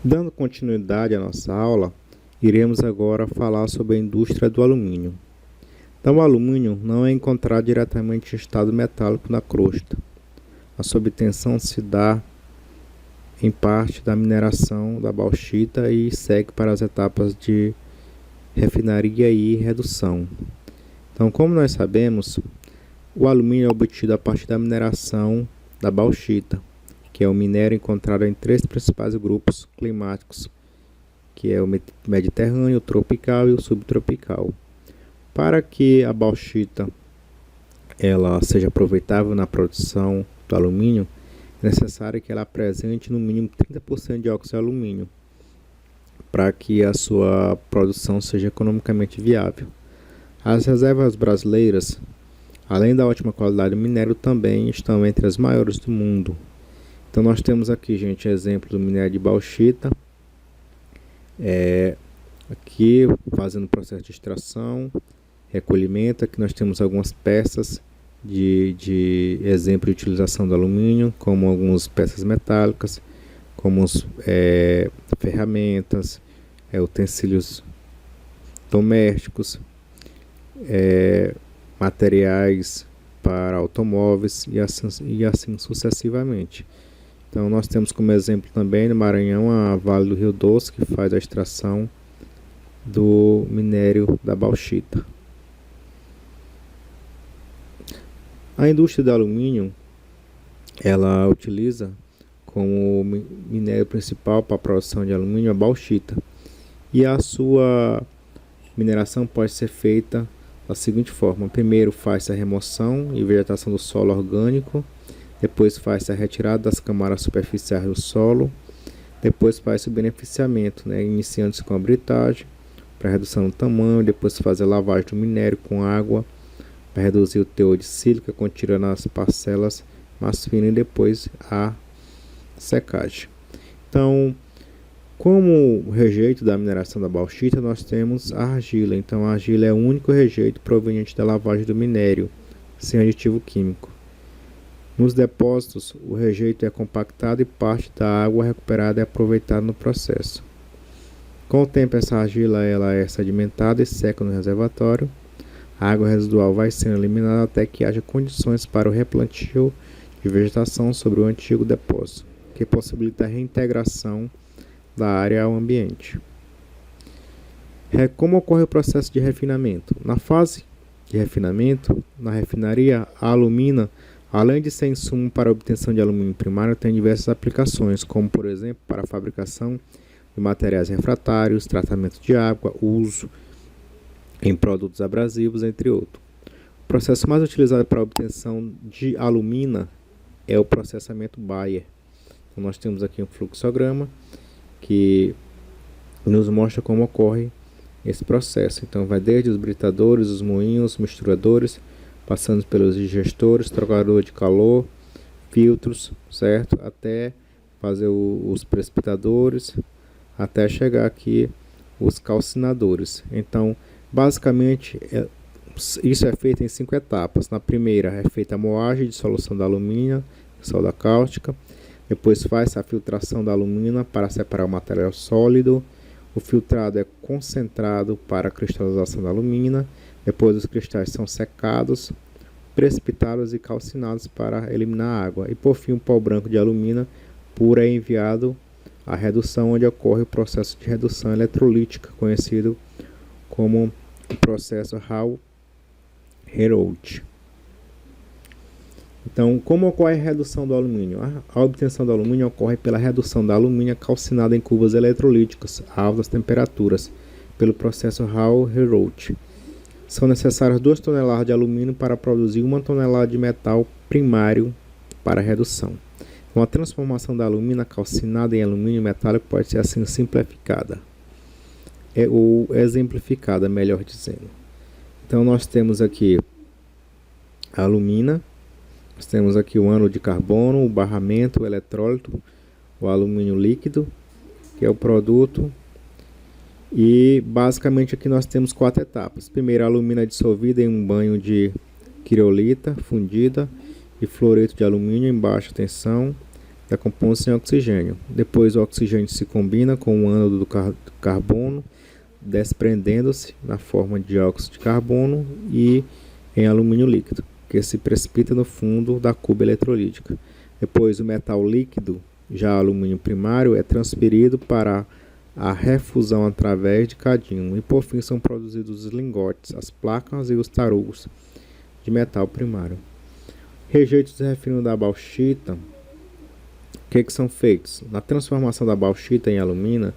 Dando continuidade à nossa aula, iremos agora falar sobre a indústria do alumínio. Então, o alumínio não é encontrado diretamente em estado metálico na crosta. A sua obtenção se dá em parte da mineração da bauxita e segue para as etapas de refinaria e redução. Então, como nós sabemos, o alumínio é obtido a partir da mineração da bauxita, que é o minério encontrado em três principais grupos climáticos, que é o mediterrâneo, o tropical e o subtropical. Para que a bauxita ela seja aproveitável na produção do alumínio, é necessário que ela apresente no mínimo 30% de óxido de alumínio, para que a sua produção seja economicamente viável. As reservas brasileiras, além da ótima qualidade do minério, também estão entre as maiores do mundo. Então nós temos aqui, gente, exemplo do minério de bauxita, aqui fazendo o processo de extração, recolhimento. Aqui nós temos algumas peças de exemplo de utilização do alumínio, como algumas peças metálicas, como ferramentas, utensílios domésticos, materiais para automóveis e assim sucessivamente. Então nós temos como exemplo também no Maranhão a Vale do Rio Doce, que faz a extração do minério da bauxita. A indústria do alumínio, ela utiliza como minério principal para a produção de alumínio a bauxita. E a sua mineração pode ser feita da seguinte forma: primeiro faz a remoção e vegetação do solo orgânico, depois faz a retirada das camadas superficiais do solo, depois faz o beneficiamento, iniciando-se com a britagem para redução do tamanho, depois faz a lavagem do minério com água para reduzir o teor de sílica, contido nas parcelas mais finas, e depois a secagem. Então, como rejeito da mineração da bauxita, nós temos a argila. Então, a argila é o único rejeito proveniente da lavagem do minério, sem aditivo químico. Nos depósitos, o rejeito é compactado e parte da água recuperada é aproveitada no processo. Com o tempo, essa argila ela é sedimentada e seca no reservatório. A água residual vai sendo eliminada até que haja condições para o replantio de vegetação sobre o antigo depósito, que possibilita a reintegração da área ao ambiente. Como ocorre o processo de refinamento? Na fase de refinamento, na refinaria, a alumina, além de ser insumo para a obtenção de alumínio primário, tem diversas aplicações, como por exemplo para a fabricação de materiais refratários, tratamento de água, uso em produtos abrasivos, entre outros. O processo mais utilizado para a obtenção de alumina é o processamento Bayer. Então, nós temos aqui um fluxograma que nos mostra como ocorre esse processo. Então, vai desde os britadores, os moinhos, misturadores, passando pelos digestores, trocador de calor, filtros, certo? Até fazer os precipitadores, até chegar aqui os calcinadores. Então, basicamente, isso é feito em 5 etapas. Na primeira é feita a moagem de solução da alumina, soda cáustica. Depois faz a filtração da alumina para separar o material sólido. O filtrado é concentrado para a cristalização da alumina. Depois os cristais são secados, precipitados e calcinados para eliminar a água. E por fim, o pó branco de alumina pura é enviado à redução, onde ocorre o processo de redução eletrolítica, conhecido como o processo Hall-Héroult. Então, como ocorre a redução do alumínio? A obtenção do alumínio ocorre pela redução da alumina calcinada em cubos eletrolíticos a altas temperaturas, pelo processo Hall-Héroult. São necessárias 2 toneladas de alumínio para produzir 1 tonelada de metal primário para redução. Então, a transformação da alumina calcinada em alumínio metálico pode ser assim simplificada, ou exemplificada, melhor dizendo. Então, nós temos aqui a alumina, nós temos aqui o ânodo de carbono, o barramento, o eletrólito, o alumínio líquido, que é o produto. E basicamente aqui nós temos 4 etapas. Primeiro, a alumina dissolvida em um banho de criolita fundida e fluoreto de alumínio em baixa tensão. decompõe-se em oxigênio. Depois o oxigênio se combina com o ânodo do carbono, desprendendo-se na forma de dióxido de carbono e em alumínio líquido, que se precipita no fundo da cuba eletrolítica. Depois o metal líquido, já alumínio primário, é transferido para a refusão através de cadinho e por fim são produzidos os lingotes, as placas e os tarugos de metal primário. Rejeitos de refino da bauxita, o que são feitos? Na transformação da bauxita em alumina,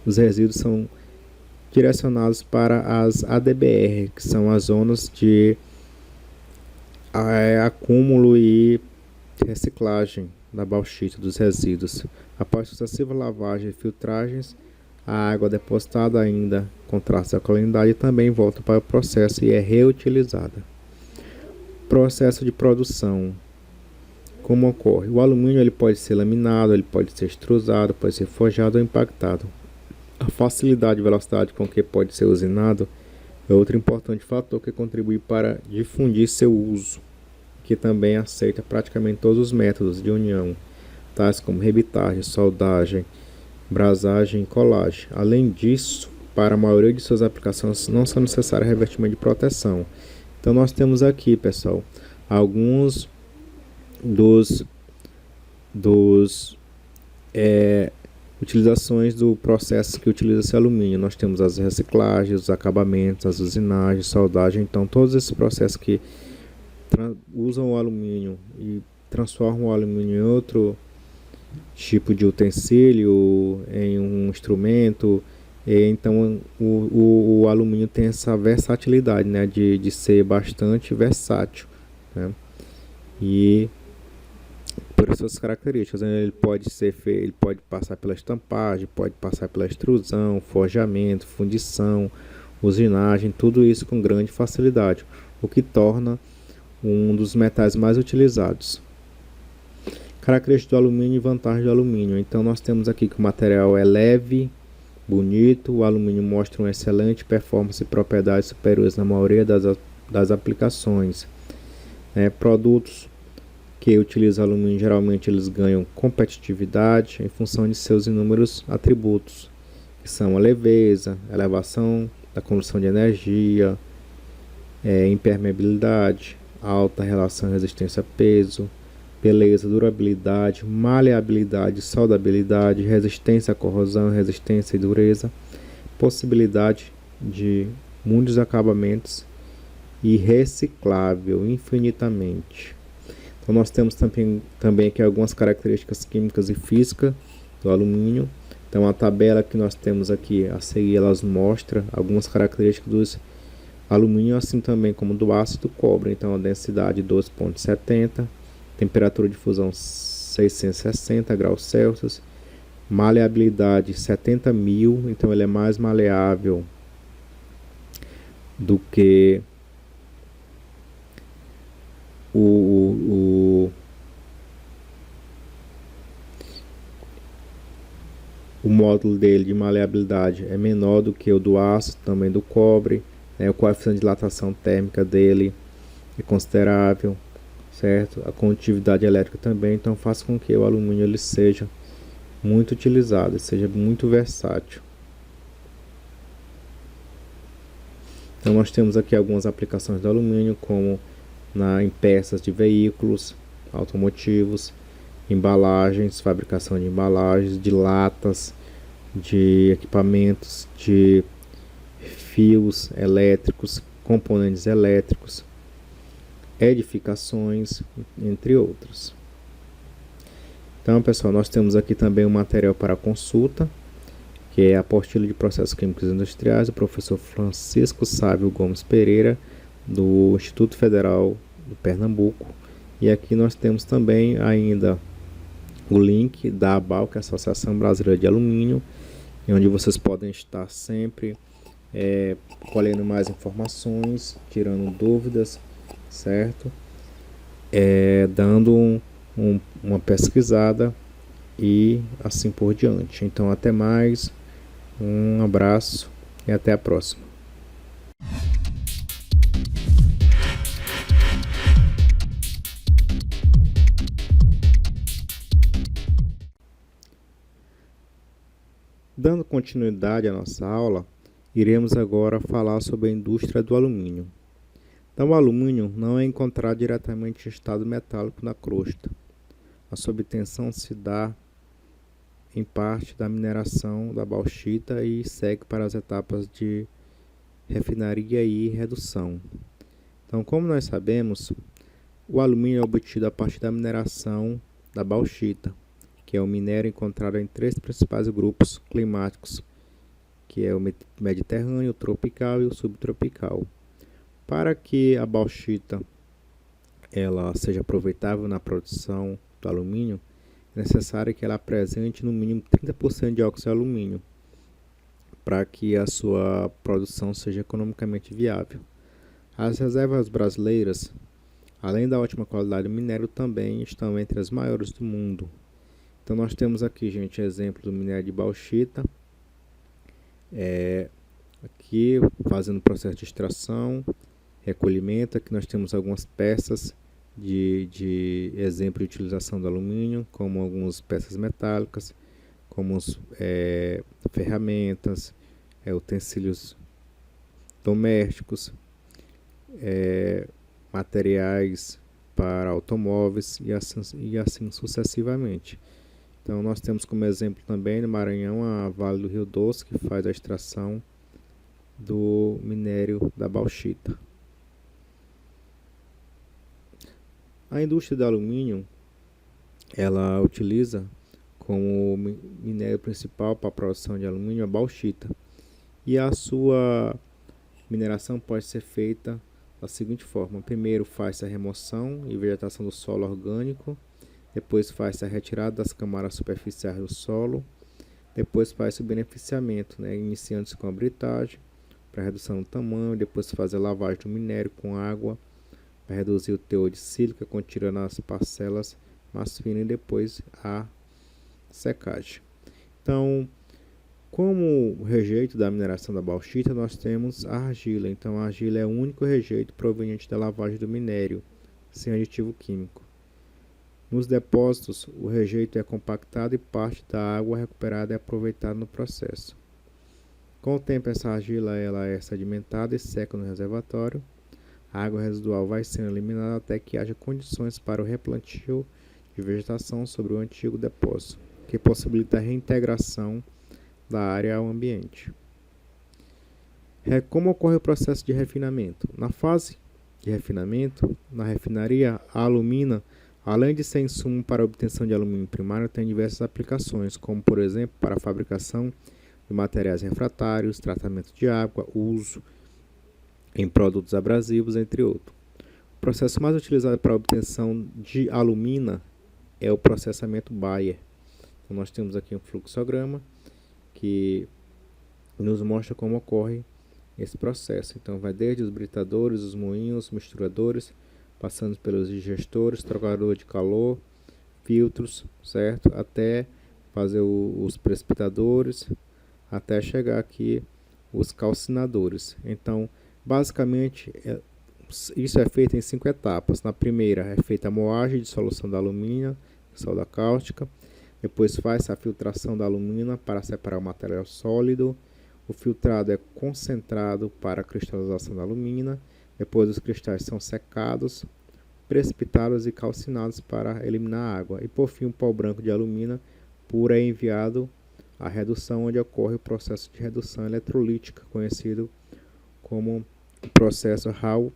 os resíduos são direcionados para as ADBR, que são as zonas de acúmulo e reciclagem da bauxita, dos resíduos. Após sucessiva lavagem e filtragens, a água depositada ainda com traços de alcalinidade também volta para o processo e é reutilizada. Processo de produção. Como ocorre? O alumínio ele pode ser laminado, ele pode ser extrusado, pode ser forjado ou impactado. A facilidade e velocidade com que pode ser usinado é outro importante fator que contribui para difundir seu uso, que também aceita praticamente todos os métodos de união, tais como rebitagem, soldagem, brasagem e colagem. Além disso, para a maioria de suas aplicações não são necessários revestimento de proteção. Então nós temos aqui, pessoal, alguns dos utilizações do processo que utiliza esse alumínio. Nós temos as reciclagens, os acabamentos, as usinagens, soldagem. Então todos esses processos que usam o alumínio e transformam o alumínio em outro tipo de utensílio, em um instrumento. Então o alumínio tem essa versatilidade, né, de ser bastante versátil, né? E por suas características, né, ele pode passar pela estampagem, pode passar pela extrusão, forjamento, fundição, usinagem, tudo isso com grande facilidade, o que torna um dos metais mais utilizados. Características do alumínio e vantagens do alumínio. Então nós temos aqui que o material é leve, bonito, o alumínio mostra uma excelente performance e propriedades superiores na maioria das aplicações. Produtos que utilizam alumínio geralmente eles ganham competitividade em função de seus inúmeros atributos, que são a leveza, elevação da condução de energia, impermeabilidade, alta relação resistência-peso, beleza, durabilidade, maleabilidade, soldabilidade, resistência à corrosão, resistência e dureza, possibilidade de muitos acabamentos e reciclável infinitamente. Então nós temos também aqui algumas características químicas e físicas do alumínio. Então a tabela que nós temos aqui a seguir, elas mostra algumas características dos alumínio, assim também como do aço e do cobre. Então a densidade 12,70, temperatura de fusão 660 graus Celsius, maleabilidade 70.000, então ele é mais maleável do que o módulo dele de maleabilidade é menor do que o do aço, também do cobre, né? O coeficiente de dilatação térmica dele é considerável, certo? A condutividade elétrica também, então faz com que o alumínio ele seja muito utilizado, seja muito versátil. Então nós temos aqui algumas aplicações do alumínio, como em peças de veículos automotivos, embalagens, fabricação de embalagens, de latas, de equipamentos, de fios elétricos, componentes elétricos, edificações, entre outros. Então, pessoal, nós temos aqui também um material para consulta, que é a apostila de processos químicos industriais do professor Francisco Sávio Gomes Pereira, do Instituto Federal do Pernambuco. E aqui nós temos também ainda o link da ABAL, que é a Associação Brasileira de Alumínio, onde vocês podem estar sempre colhendo mais informações, tirando dúvidas, certo? Dando uma pesquisada e assim por diante. Então até mais, um abraço e até a próxima. Dando continuidade à nossa aula, iremos agora falar sobre a indústria do alumínio. Então, o alumínio não é encontrado diretamente em estado metálico na crosta. A sua obtenção se dá em parte da mineração da bauxita e segue para as etapas de refinaria e redução. Então, como nós sabemos, o alumínio é obtido a partir da mineração da bauxita, que é um minério encontrado em 3 principais grupos climáticos, que é o mediterrâneo, o tropical e o subtropical. Para que a bauxita ela seja aproveitável na produção do alumínio, é necessário que ela apresente no mínimo 30% de óxido de alumínio, para que a sua produção seja economicamente viável. As reservas brasileiras, além da ótima qualidade do minério, também estão entre as maiores do mundo. Então nós temos aqui, gente, exemplo do minério de bauxita, aqui fazendo o processo de extração, recolhimento. Aqui nós temos algumas peças de exemplo de utilização do alumínio, como algumas peças metálicas, como ferramentas, utensílios domésticos, materiais para automóveis e assim sucessivamente. Então nós temos como exemplo também no Maranhão a Vale do Rio Doce, que faz a extração do minério da bauxita. A indústria do alumínio, ela utiliza como minério principal para a produção de alumínio a bauxita. E a sua mineração pode ser feita da seguinte forma: primeiro faz a remoção e vegetação do solo orgânico, depois faz a retirada das camadas superficiais do solo, depois faz o beneficiamento, iniciando-se com a britagem para redução do tamanho, depois faz a lavagem do minério com água para reduzir o teor de sílica, contirando as parcelas mais finas, e depois a secagem. Então, como rejeito da mineração da bauxita, nós temos a argila. Então, a argila é o único rejeito proveniente da lavagem do minério, sem aditivo químico. Nos depósitos, o rejeito é compactado e parte da água recuperada é aproveitada no processo. Com o tempo, essa argila ela é sedimentada e seca no reservatório. A água residual vai sendo eliminada até que haja condições para o replantio de vegetação sobre o antigo depósito, que possibilita a reintegração da área ao ambiente. Como ocorre o processo de refinamento? Na fase de refinamento, na refinaria, a alumina, além de ser insumo para a obtenção de alumínio primário, tem diversas aplicações, como por exemplo para a fabricação de materiais refratários, tratamento de água, uso em produtos abrasivos, entre outros. O processo mais utilizado para a obtenção de alumina é o processamento Bayer. Então, nós temos aqui um fluxograma que nos mostra como ocorre esse processo. Então, vai desde os britadores, os moinhos, misturadores, passando pelos digestores, trocador de calor, filtros, certo? Até fazer os precipitadores, até chegar aqui os calcinadores. Então, basicamente, isso é feito em 5 etapas. Na primeira é feita a moagem de solução da alumina, soda cáustica. Depois faz a filtração da alumina para separar o material sólido. O filtrado é concentrado para a cristalização da alumina. Depois os cristais são secados, precipitados e calcinados para eliminar a água. E por fim, o pó branco de alumina pura é enviado à redução, onde ocorre o processo de redução eletrolítica, conhecido como o processo Hall-Héroult.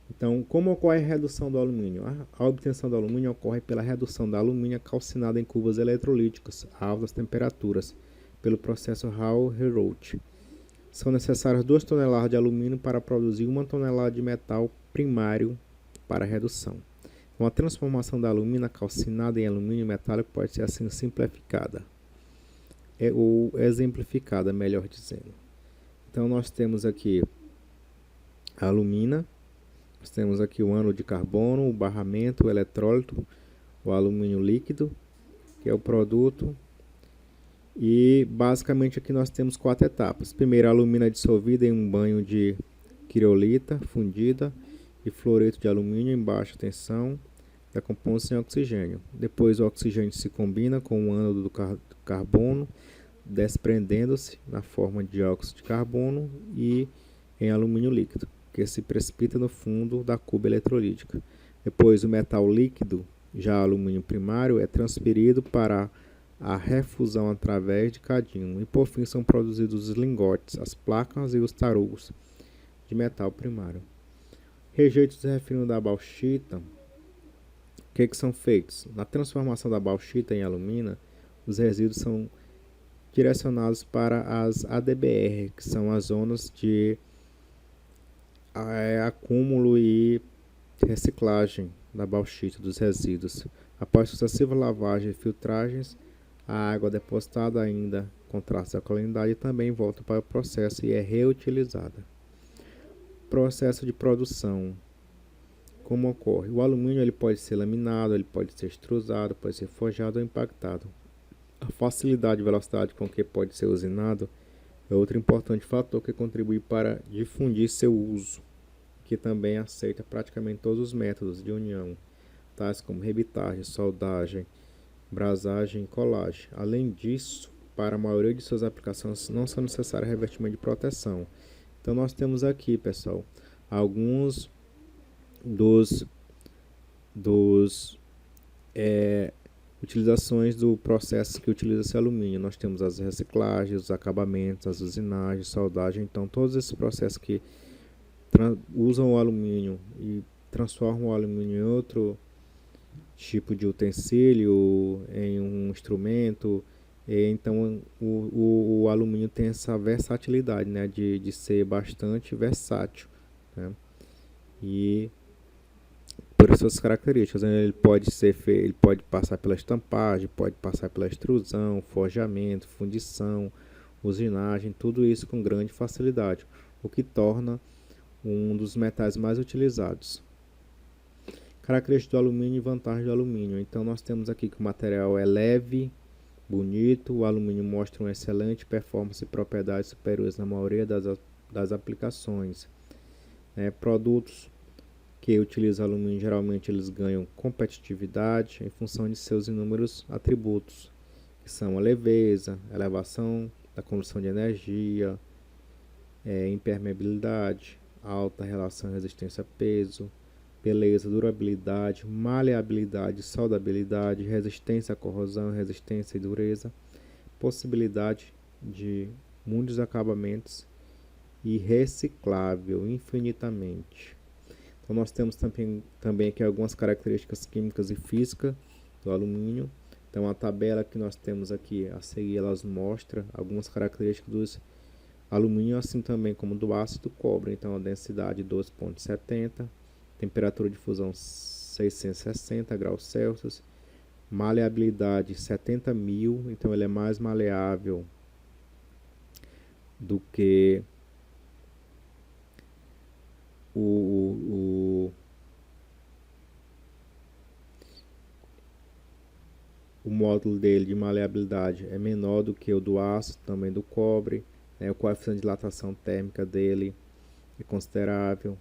Então, como ocorre a redução do alumínio? A obtenção do alumínio ocorre pela redução da alumina calcinada em cubos eletrolíticos a altas temperaturas, pelo processo Hall-Héroult. São necessárias 2 toneladas de alumínio para produzir 1 tonelada de metal primário para redução. Então, a transformação da alumina calcinada em alumínio metálico pode ser assim simplificada, ou exemplificada, melhor dizendo. Então, nós temos aqui a alumina, nós temos aqui o ânodo de carbono, o barramento, o eletrólito, o alumínio líquido, que é o produto. E basicamente aqui nós temos 4 etapas. Primeiro, a alumina dissolvida em um banho de criolita fundida e fluoreto de alumínio em baixa tensão. decompõe-se em oxigênio. Depois o oxigênio se combina com o ánodo do carbono, desprendendo-se na forma de dióxido de carbono e em alumínio líquido, que se precipita no fundo da cuba eletrolítica. Depois o metal líquido, já alumínio primário, é transferido para a refusão através de cadinho e por fim são produzidos os lingotes, as placas e os tarugos de metal primário. Rejeitos de refino da bauxita, o que são feitos? Na transformação da bauxita em alumina, os resíduos são direcionados para as ADBR, que são as zonas de acúmulo e reciclagem da bauxita, dos resíduos. Após sucessiva lavagem e filtragens, a água depositada ainda com traços de alcalinidade também volta para o processo e é reutilizada. Processo de produção. Como ocorre? O alumínio ele pode ser laminado, ele pode ser extrusado, pode ser forjado ou impactado. A facilidade e velocidade com que pode ser usinado é outro importante fator que contribui para difundir seu uso, que também aceita praticamente todos os métodos de união, tais como rebitagem, soldagem, brasagem e colagem. Além disso, para a maioria de suas aplicações não são necessários revestimento de proteção. Então nós temos aqui, pessoal, alguns dos utilizações do processo que utiliza esse alumínio. Nós temos as reciclagens, os acabamentos, as usinagens, soldagem. Então todos esses processos que usam o alumínio e transformam o alumínio em outro tipo de utensílio, em um instrumento. Então o alumínio tem essa versatilidade, né, de ser bastante versátil, né? E por suas características, né, ele pode passar pela estampagem, pode passar pela extrusão, forjamento, fundição, usinagem, tudo isso com grande facilidade, o que torna um dos metais mais utilizados. Características do alumínio e vantagens do alumínio. Então nós temos aqui que o material é leve, bonito, o alumínio mostra uma excelente performance e propriedades superiores na maioria das aplicações. Produtos que utilizam alumínio geralmente eles ganham competitividade em função de seus inúmeros atributos, que são a leveza, elevação da condução de energia, impermeabilidade, alta relação resistência-peso, beleza, durabilidade, maleabilidade, soldabilidade, resistência à corrosão, resistência e dureza, possibilidade de muitos acabamentos e reciclável infinitamente. Então nós temos também aqui algumas características químicas e físicas do alumínio. Então a tabela que nós temos aqui a seguir, elas mostra algumas características dos alumínio, assim também como do aço e do cobre. Então a densidade 12,70, temperatura de fusão 660 graus Celsius, maleabilidade 70.000, então ele é mais maleável do que o módulo dele de maleabilidade é menor do que o do aço, também do cobre, né? O coeficiente de dilatação térmica dele é considerável,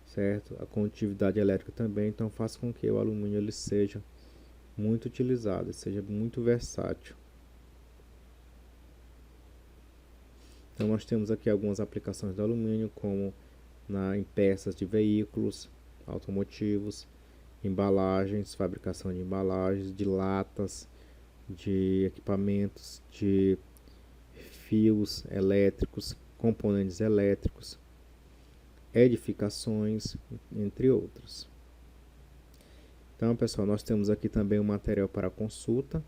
certo? A condutividade elétrica também, então faz com que o alumínio ele seja muito utilizado, seja muito versátil. Então nós temos aqui algumas aplicações do alumínio, como em peças de veículos automotivos, embalagens, fabricação de embalagens, de latas, de equipamentos, de fios elétricos, componentes elétricos, edificações, entre outros. Então, pessoal, nós temos aqui também um material para consulta,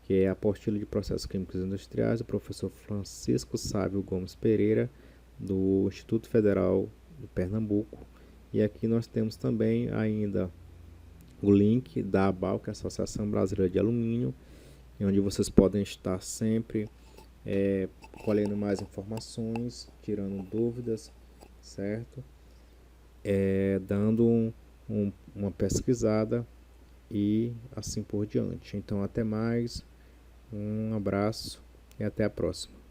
que é a apostila de processos químicos industriais do professor Francisco Sávio Gomes Pereira, do Instituto Federal de Pernambuco. E aqui nós temos também ainda o link da ABAL, que é a Associação Brasileira de Alumínio, onde vocês podem estar sempre colhendo mais informações, tirando dúvidas, certo? Dando uma pesquisada e assim por diante. Então, até mais, um abraço e até a próxima.